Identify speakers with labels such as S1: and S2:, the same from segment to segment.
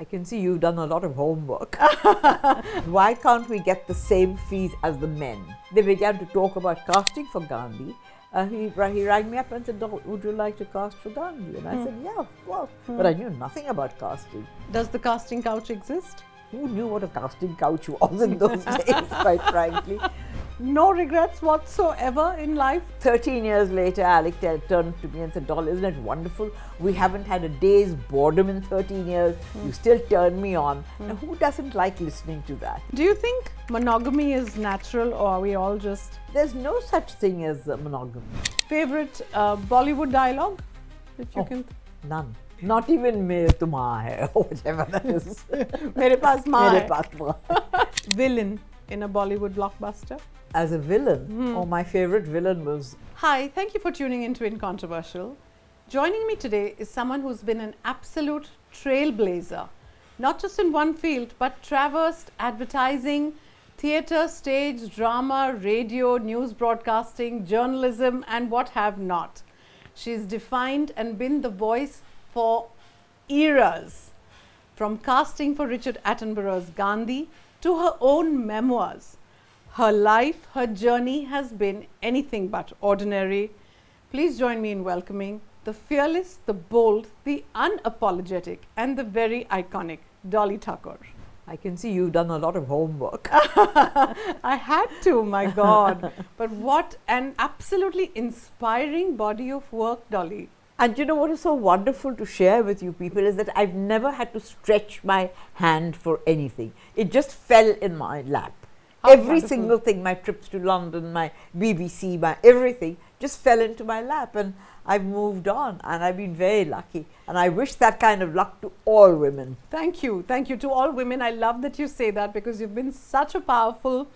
S1: can see you've done a lot of homework. Why can't we get the same fees as the men? They began to talk about casting for Gandhi. He rang me up and said, would you like to cast for Gandhi? And I said, yeah, of course. But I knew nothing about casting.
S2: Does the casting couch exist?
S1: Who knew what a casting couch was in those days, quite frankly?
S2: No regrets whatsoever in life?
S1: 13 years later, Alec turned to me and said, Dolly, isn't it wonderful? We haven't had a day's boredom in 13 years. You still turn me on. Now, who doesn't like listening to that?
S2: Do you think monogamy is natural, or are we all just...
S1: There's no such thing as monogamy.
S2: Favorite Bollywood dialogue? If you can...
S1: None. Not even mere tumha hai, or whatever that is.
S2: Mere paas maa hai.
S1: Mere paas maa hai.
S2: Villain in a Bollywood blockbuster?
S1: As a villain? Oh, my favorite villain was...
S2: Hi, thank you for tuning into InControversial. Joining me today is someone who's been an absolute trailblazer, not just in one field, but traversed advertising, theatre, stage, drama, radio, news broadcasting, journalism, and what have not. She's defined and been the voice for eras, from casting for Richard Attenborough's Gandhi to her own memoirs. Her life, her journey has been anything but ordinary. Please join me in welcoming the fearless, the bold, the unapologetic, and the very iconic Dolly Thakore.
S1: I can see you've done a lot of homework.
S2: I had to, my God. But what an absolutely inspiring body of work, Dolly.
S1: And you know what is so wonderful to share with you people is that I've never had to stretch my hand for anything. It just fell in my lap. Every single thing, my trips to London, my BBC, my everything just fell into my lap, and I've moved on, and I've been very lucky, and I wish that kind of luck to all women.
S2: Thank you to all women. I love that you say that, because you've been such a powerful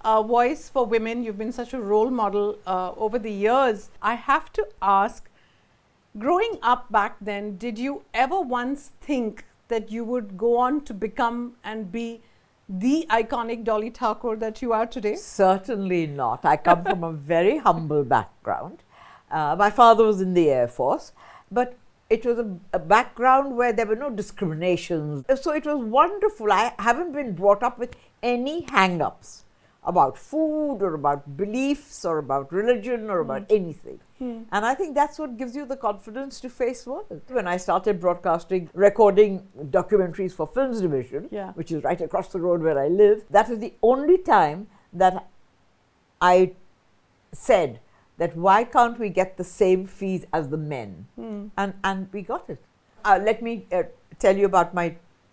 S2: voice for women. You've been such a role model over the years. I have to ask, growing up back then, did you ever once think that you would go on to become and be the iconic Dolly Thakore that you are today?
S1: Certainly not. I come from a very humble background. My father was in the Air Force, but it was a background where there were no discriminations. So it was wonderful. I haven't been brought up with any hang-ups about food or about beliefs or about religion or about anything. And I think that's what gives you the confidence to face world. When I started broadcasting, recording documentaries for Films Division, which is right across the road where I live, that was the only time that I said that why can't we get the same fees as the men? And we got it. Let me tell you about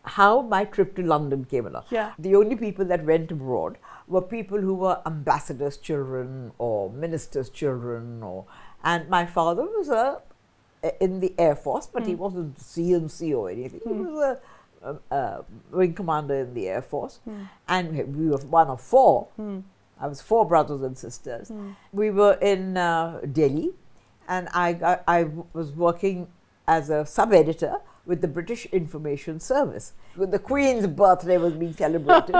S1: how my trip to London came along. The only people that went abroad were people who were ambassadors' children or ministers' children, and my father was in the Air Force, but he wasn't CNC or anything. He was a wing commander in the Air Force, and we were one of four. I was four brothers and sisters. We were in Delhi, and I was working as a sub-editor with the British Information Service. When the Queen's birthday was being celebrated,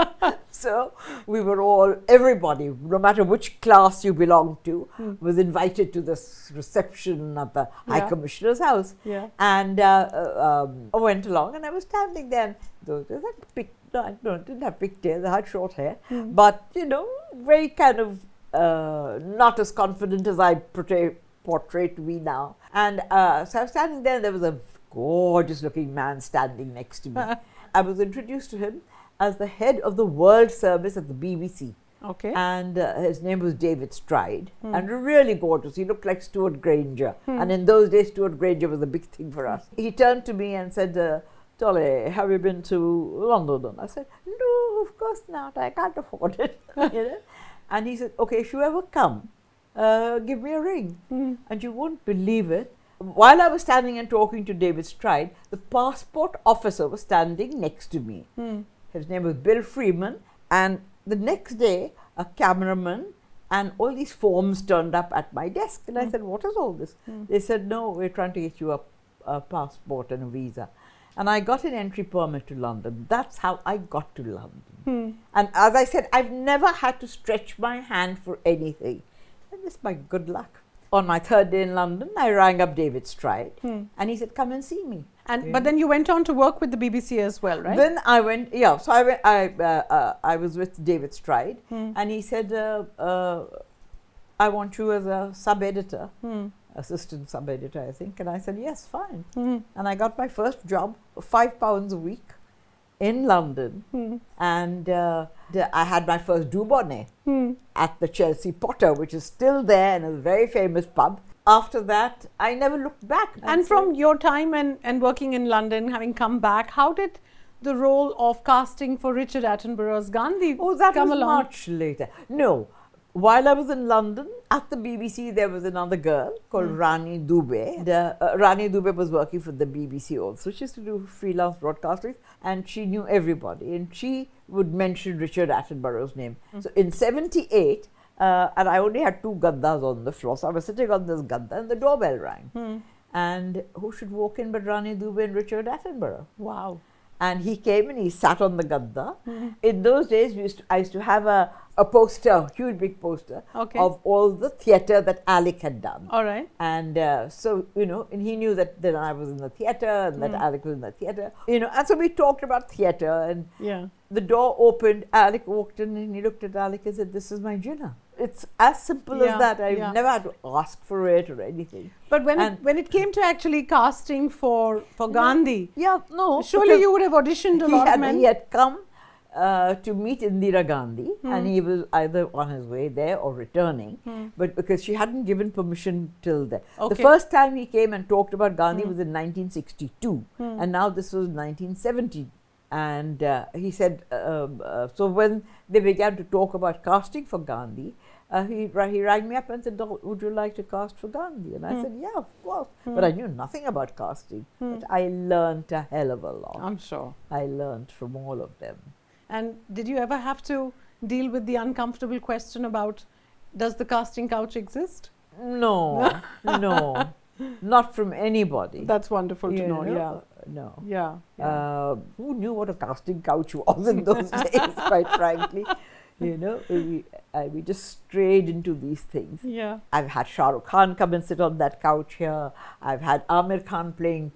S1: so we were everybody, no matter which class you belonged to, was invited to this reception at the High Commissioner's house. And I went along, and I was standing there. And I didn't have pigtails, I had short hair, but very kind of not as confident as I portray to me now. And so I was standing there, and there was a gorgeous looking man standing next to me. I was introduced to him as the head of the World Service at the BBC. And his name was David Stride, and really gorgeous. He looked like Stuart Granger. And in those days, Stuart Granger was a big thing for us. He turned to me and said, Dolly, have you been to London? I said, no, of course not. I can't afford it. And he said, okay, if you ever come, give me a ring. And you won't believe it. While I was standing and talking to David Stride, the passport officer was standing next to me. His name was Bill Freeman, and the next day, a cameraman and all these forms turned up at my desk. And I said, what is all this? They said, no, we're trying to get you a passport and a visa. And I got an entry permit to London. That's how I got to London. And as I said, I've never had to stretch my hand for anything. And this is my good luck. On my third day in London, I rang up David Stride, and he said, come and see me.
S2: And but then you went on to work with the BBC as well, right?
S1: Then I went, yeah. So I was with David Stride, and he said, "I want you as a sub-editor, assistant sub-editor, I think." And I said, "Yes, fine." And I got my first job, £5 a week, in London, and I had my first Dubonnet at the Chelsea Potter, which is still there and is a very famous pub. After that, I never looked back.
S2: And from your time and working in London, having come back, how did the role of casting for Richard Attenborough's Gandhi come along?
S1: Much later. No. While I was in London, at the BBC, there was another girl called Rani Dubey. Rani Dubey was working for the BBC also. She used to do freelance broadcasting, and she knew everybody. And she would mention Richard Attenborough's name. So in 78, and I only had 2 gaddas on the floor. So I was sitting on this gadda, and the doorbell rang. And who should walk in but Rani Dubey and Richard Attenborough?
S2: Wow.
S1: And he came and he sat on the gadda. In those days, I used to have a poster, a huge big poster, of all the theatre that Alec had done.
S2: All right.
S1: And so, and he knew that I was in the theatre and that Alec was in the theatre. And so we talked about theatre, and the door opened, Alec walked in, and he looked at Alec and said, "This is my Jinnah." It's as simple as that. I've never had to ask for it or anything.
S2: But when it came to actually casting for Gandhi, surely you would have auditioned a lot of men.
S1: He had come to meet Indira Gandhi, and he was either on his way there or returning, but because she hadn't given permission till then. The first time he came and talked about Gandhi was in 1962, and now this was 1970. And he said, so when they began to talk about casting for Gandhi, he rang me up and said, "Would you like to cast for Gandhi?" And I said, "Yeah, of course." But I knew nothing about casting. But I learned a hell of a lot.
S2: I'm sure.
S1: I learned from all of them.
S2: And did you ever have to deal with the uncomfortable question about, does the casting couch exist?
S1: No, no, not from anybody.
S2: That's wonderful to know. Yeah.
S1: No.
S2: Yeah.
S1: Who knew what a casting couch was in those days, quite frankly? We just strayed into these things.
S2: Yeah.
S1: I've had Shah Rukh Khan come and sit on that couch here. I've had Amir Khan playing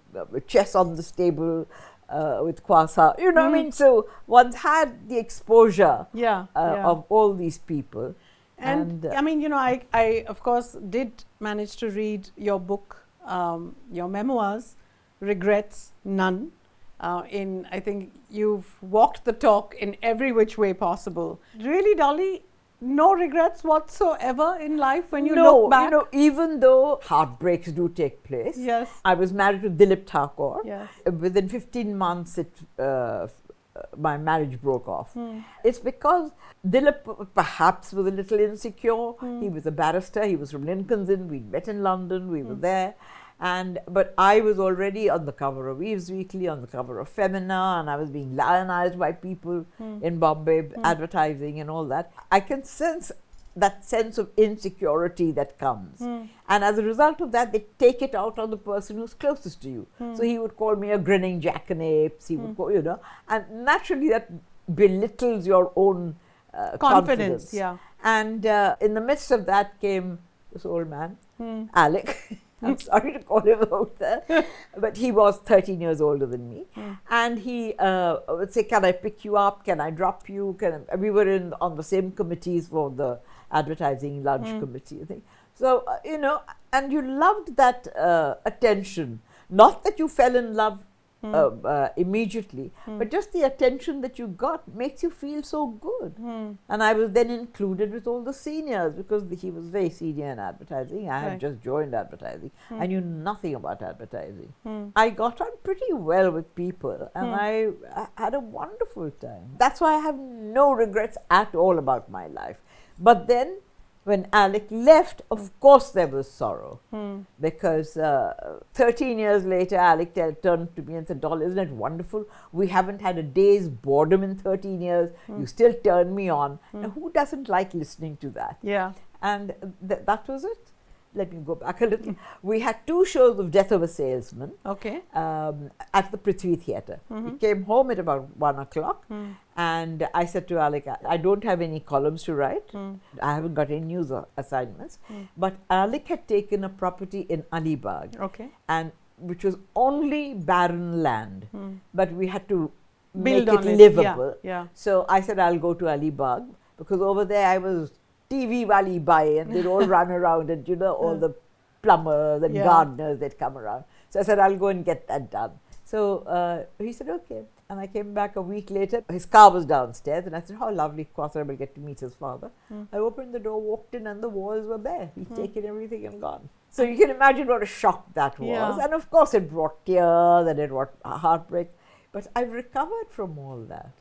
S1: chess on this table with Kwasa. I mean, so one's had the exposure of all these people.
S2: And I mean, I of course did manage to read your book, your memoirs, Regrets None. I think you've walked the talk in every which way possible. Really, Dolly, no regrets whatsoever in life when you look back?
S1: Even though heartbreaks do take place.
S2: Yes.
S1: I was married to Dolly Thakore.
S2: Yes.
S1: Within 15 months, my marriage broke off. It's because Dilip perhaps was a little insecure. He was a barrister. He was from Lincoln's Inn. We met in London. We were there. But I was already on the cover of Eve's Weekly, on the cover of Femina, and I was being lionized by people in Bombay, advertising and all that. I can sense that sense of insecurity that comes. And as a result of that, they take it out on the person who's closest to you. So he would call me a grinning jackanapes, he would call, and naturally that belittles your own confidence.
S2: Yeah.
S1: And in the midst of that came this old man, Alec. I'm sorry to call him out there, but he was 13 years older than me. And he would say, "Can I pick you up? Can I drop you?" We were on the same committees for the advertising lunch committee, I think. So, and you loved that attention. Not that you fell in love immediately, but just the attention that you got makes you feel so good. And I was then included with all the seniors because he was very senior in advertising. I had just joined advertising. I knew nothing about advertising. I got on pretty well with people, and I had a wonderful time. That's why I have no regrets at all about my life. But then when Alec left, of course there was sorrow, because 13 years later, Alec turned to me and said, "Dolly, isn't it wonderful? We haven't had a day's boredom in 13 years. You still turn me on." Now, who doesn't like listening to that?
S2: Yeah.
S1: And that was it. Let me go back a little. We had 2 shows of Death of a Salesman at the Prithvi Theatre. We came home at about 1 o'clock, and I said to Alec, "I don't have any columns to write. I haven't got any news assignments." But Alec had taken a property in Alibag, and which was only barren land, but we had to
S2: Build
S1: make
S2: on
S1: it
S2: it.
S1: livable.
S2: Yeah.
S1: So I said, I'll go to Alibag, because over there I was TV wali bai, and they'd all run around, and all the plumbers and gardeners, they'd come around. So I said, I'll go and get that done. So he said, okay. And I came back a week later. His car was downstairs, and I said, how lovely, of course I will get to meet his father. I opened the door, walked in, and the walls were bare. He'd taken everything and gone. So you can imagine what a shock that was.
S2: Yeah.
S1: And of course it brought tears and it brought heartbreak. But I've recovered from all that.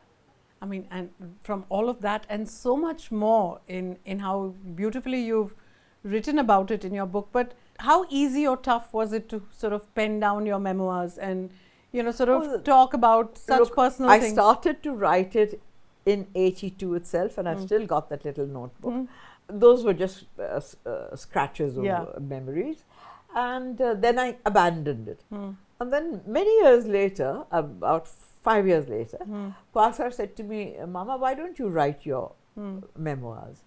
S2: I mean, and from all of that and so much more in how beautifully you've written about it in your book. But how easy or tough was it to sort of pen down your memoirs and, sort of talk about such personal things?
S1: I started to write it in 82 itself, and I've still got that little notebook. Those were just scratches of memories. And then I abandoned it. And then many years later, about 5 years later, Kwasar said to me, Mama, why don't you write your memoirs?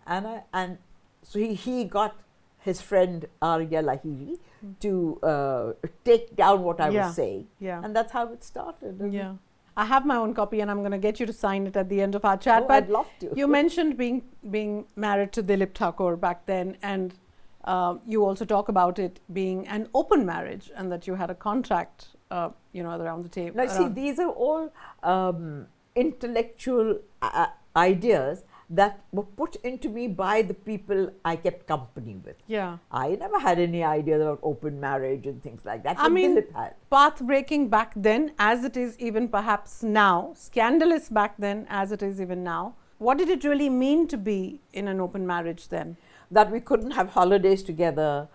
S1: And so he got his friend Arya Lahiri to take down what I was saying. And that's how it started.
S2: Yeah. I have my own copy, and I'm going to get you to sign it at the end of our chat.
S1: Oh,
S2: but
S1: I'd love to.
S2: You mentioned being married to Dolly Thakore back then, and you also talk about it being an open marriage, and that you had a contract, around the table.
S1: Now, see, these are all intellectual ideas that were put into me by the people I kept company with.
S2: Yeah.
S1: I never had any idea about open marriage and things like that.
S2: I mean,
S1: Dilip had.
S2: Path breaking back then, as it is even perhaps now, scandalous back then, as it is even now. What did it really mean to be in an open marriage then?
S1: That we couldn't have holidays together.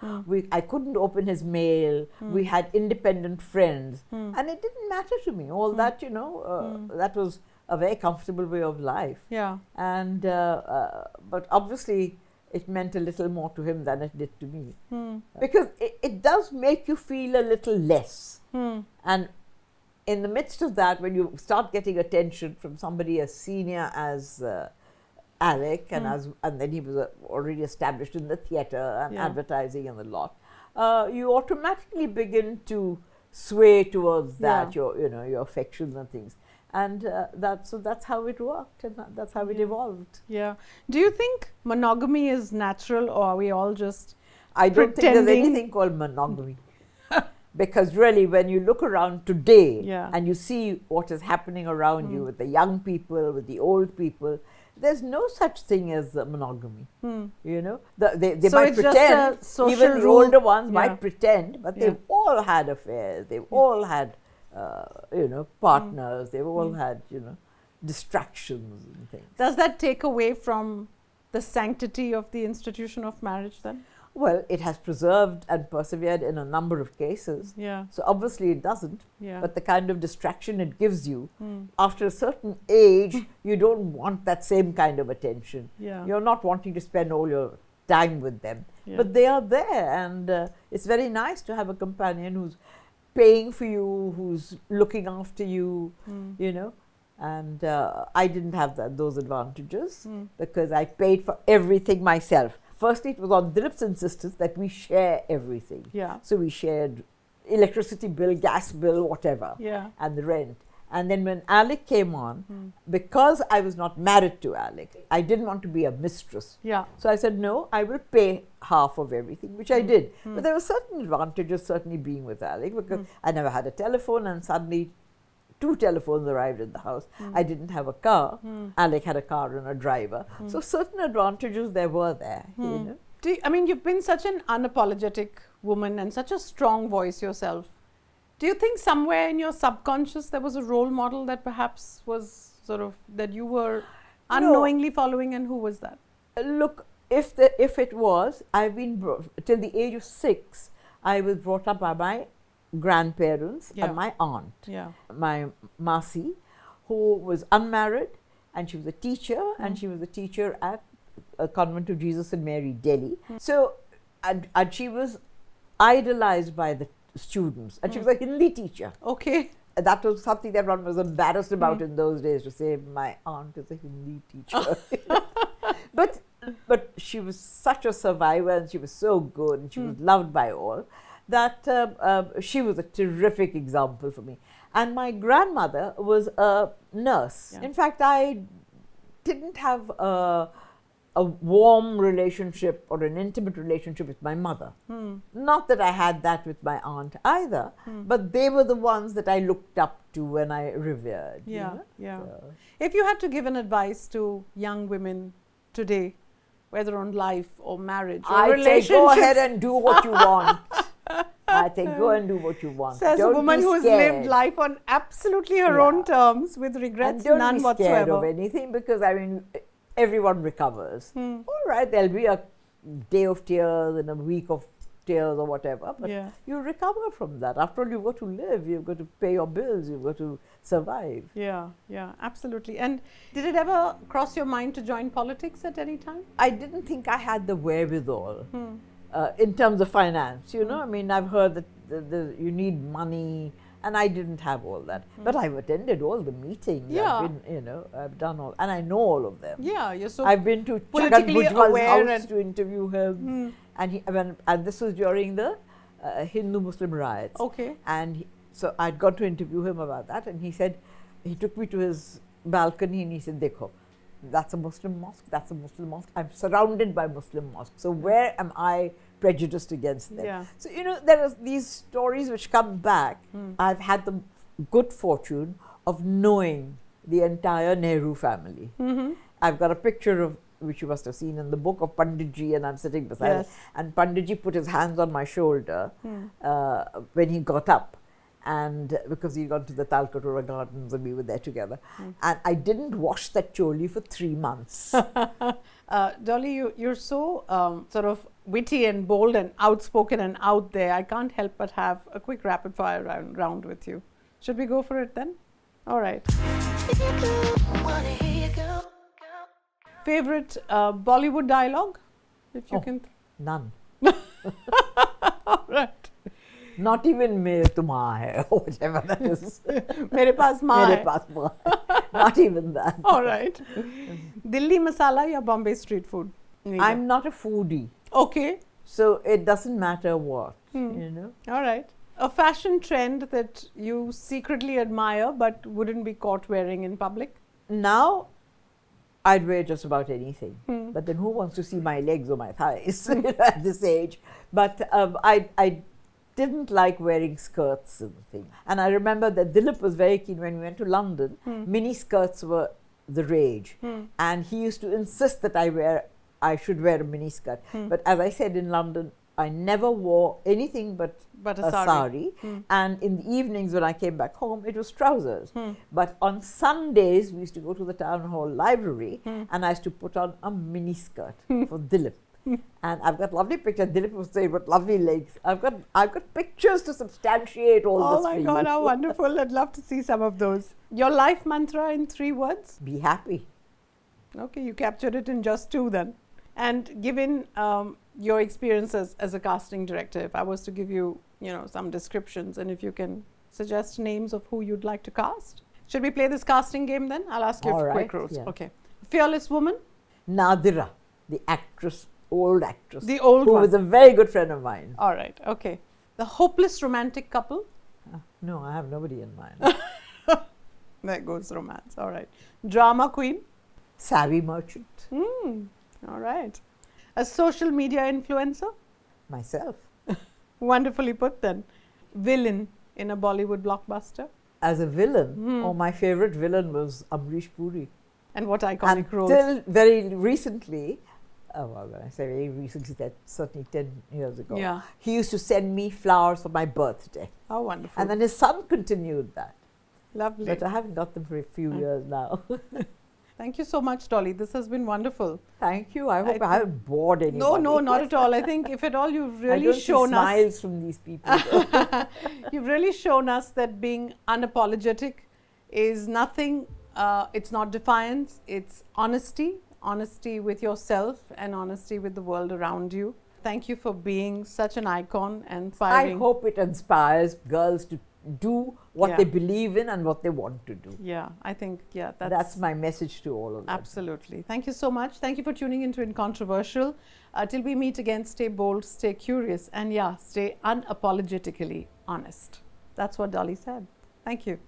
S1: I couldn't open his mail. We had independent friends. And it didn't matter to me. All that, that was a very comfortable way of life.
S2: Yeah.
S1: And but obviously it meant a little more to him than it did to me. Because it does make you feel a little less. And in the midst of that, when you start getting attention from somebody as senior as Alec, and then he was already established in the theatre and advertising and the lot, you automatically begin to sway towards that, your affections and things. And that's how it worked, and that's how it evolved.
S2: Yeah. Do you think monogamy is natural, or are we all just
S1: I don't think there's anything called monogamy. Because really, when you look around today and you see what is happening around you with the young people, with the old people, there's no such thing as monogamy. They
S2: So
S1: might
S2: it's just
S1: pretend,
S2: a social
S1: even the
S2: rule.
S1: older ones might pretend, but they've all had affairs, they've all had partners, they've all had, distractions and things.
S2: Does that take away from the sanctity of the institution of marriage then?
S1: Well, it has preserved and persevered in a number of cases.
S2: Yeah.
S1: So obviously it doesn't.
S2: Yeah.
S1: But the kind of distraction it gives you, after a certain age, you don't want that same kind of attention.
S2: Yeah.
S1: You're not wanting to spend all your time with them.
S2: Yeah.
S1: But they are there, and it's very nice to have a companion who's paying for you, who's looking after you, And I didn't have those advantages because I paid for everything myself. Firstly, it was on Dilip's insistence that we share everything.
S2: Yeah.
S1: So we shared electricity bill, gas bill, whatever, and the rent. And then when Alec came on, because I was not married to Alec, I didn't want to be a mistress.
S2: Yeah.
S1: So I said, no, I will pay half of everything, which I did. But there were certain advantages certainly being with Alec, because I never had a telephone, and suddenly 2 telephones arrived in the house. I didn't have a car. Alec had a car and a driver. So certain advantages there were there,
S2: you've been such an unapologetic woman and such a strong voice yourself. Do you think somewhere in your subconscious there was a role model that perhaps was sort of that you were unknowingly following, and who was that?
S1: Look, if it was, I've been till the age of 6, I was brought up by my grandparents and my aunt, my Masi, who was unmarried, and she was a teacher, and she was a teacher at a convent of Jesus and Mary, Delhi. So, and she was idolized by the students, and she was a Hindi teacher.
S2: Okay.
S1: That was something that everyone was embarrassed about in those days, to say my aunt is a Hindi teacher. But she was such a survivor, and she was so good, and she was loved by all, that she was a terrific example for me. And my grandmother was a nurse.
S2: Yeah.
S1: In fact, I didn't have a warm relationship or an intimate relationship with my mother. Not that I had that with my aunt either, but they were the ones that I looked up to and I revered. you
S2: Yeah,
S1: know?
S2: yeah.
S1: So,
S2: If you had to give an advice to young women today, whether on life or marriage or
S1: I say
S2: relationships,
S1: go ahead and do what you want. I say go and do what you want.
S2: says
S1: Don't
S2: a woman
S1: be
S2: who has
S1: scared.
S2: lived life on absolutely her
S1: Yeah.
S2: own terms with regrets
S1: And don't
S2: none
S1: be scared
S2: whatsoever.
S1: of anything, because I mean everyone recovers. All right, there'll be a day of tears and a week of tears or whatever, but
S2: Yeah.
S1: you recover from that. After all, you've got to live, you've got to pay your bills, you've got to survive.
S2: Yeah, yeah, absolutely. And did it ever cross your mind to join politics at any time?
S1: I didn't think I had the wherewithal in terms of finance. You know, I mean, I've heard that you need money, and I didn't have all that. But I've attended all the meetings.
S2: Yeah.
S1: I've been, I've done all, and I know all of them.
S2: Yeah, you're so
S1: I've been to
S2: politically
S1: Chagan Bhujbal's
S2: aware
S1: house
S2: and-
S1: to interview him, and this was during the Hindu-Muslim riots.
S2: okay.
S1: And so I'd gone to interview him about that, and he said, he took me to his balcony and he said, "Dekho, that's a Muslim mosque, that's a Muslim mosque. I'm surrounded by Muslim mosques. So where am I prejudiced against them?"
S2: Yeah.
S1: So, there are these stories which come back. I've had the good fortune of knowing the entire Nehru family. I've got a picture of, which you must have seen in the book, of Panditji, and I'm sitting beside
S2: Yes.
S1: him. And Panditji put his hands on my shoulder when he got up. And because he'd gone to the Talkatura Gardens and we were there together. And I didn't wash that choli for 3 months.
S2: Dolly, you're so sort of witty and bold and outspoken and out there. I can't help but have a quick rapid fire round with you. Should we go for it then? All right. Favorite Bollywood dialogue, if you
S1: Oh.
S2: can.
S1: None.
S2: All right.
S1: Not even mere tuma hai or whatever that is.
S2: Mere paas maa
S1: Mere
S2: hai.
S1: paas maa hai. Not even that.
S2: All right. Delhi masala ya Bombay street food?
S1: I'm not a foodie,
S2: Okay.
S1: so it doesn't matter what,
S2: All right. A fashion trend that you secretly admire but wouldn't be caught wearing in public?
S1: Now, I'd wear just about anything. But then who wants to see my legs or my thighs at this age? But I didn't like wearing skirts and things. And I remember that Dilip was very keen when we went to London. Mini skirts were the rage. And he used to insist that I should wear a mini skirt. But as I said, in London, I never wore anything but
S2: a sari.
S1: And in the evenings when I came back home, it was trousers. But on Sundays, we used to go to the town hall library and I used to put on a mini skirt for Dilip. And I've got lovely pictures. Dilip was saying, "What lovely legs." I've got pictures to substantiate all
S2: Oh
S1: this
S2: my
S1: for
S2: God,
S1: you.
S2: how wonderful. I'd love to see some of those. Your life mantra in 3 words?
S1: Be happy.
S2: Okay, you captured it in just 2 then. And given your experiences as a casting director, if I was to give you, some descriptions, and if you can suggest names of who you'd like to cast. Should we play this casting game then? I'll ask you
S1: All
S2: a quick
S1: right,
S2: rules.
S1: yeah.
S2: Okay. Fearless woman?
S1: Nadira, the actress, old actress.
S2: The old
S1: who
S2: one.
S1: was a very good friend of mine.
S2: All right, okay. The hopeless romantic couple?
S1: No, I have nobody in mind.
S2: There goes romance. All right. Drama queen?
S1: Savvy merchant.
S2: All right. A social media influencer?
S1: Myself.
S2: Wonderfully put then. Villain in a Bollywood blockbuster?
S1: As a villain, my favorite villain was Amrish Puri.
S2: And what iconic roles?
S1: Until very recently, when I say very recently, that's certainly 10 years ago,
S2: Yeah.
S1: he used to send me flowers for my birthday.
S2: How wonderful.
S1: And then his son continued that.
S2: Lovely.
S1: But I haven't got them for a few years now.
S2: Thank you so much, Dolly. This has been wonderful.
S1: Thank you. I hope I haven't bored anybody.
S2: No, not at all. I think if at all you've
S1: I
S2: really
S1: don't see
S2: shown us,
S1: smiles from these people.
S2: you've really shown us that being unapologetic is nothing, it's not defiance, it's honesty with yourself and honesty with the world around you. Thank you for being such an icon and
S1: I
S2: inspiring.
S1: hope it inspires girls to do what
S2: Yeah.
S1: they believe in and what they want to do.
S2: Yeah, I think, yeah,
S1: That's my message to all of them.
S2: absolutely. Thank you so much. Thank you for tuning into InControversial. Till we meet again, stay bold, stay curious, and yeah, stay unapologetically honest. That's what Dolly said. Thank you.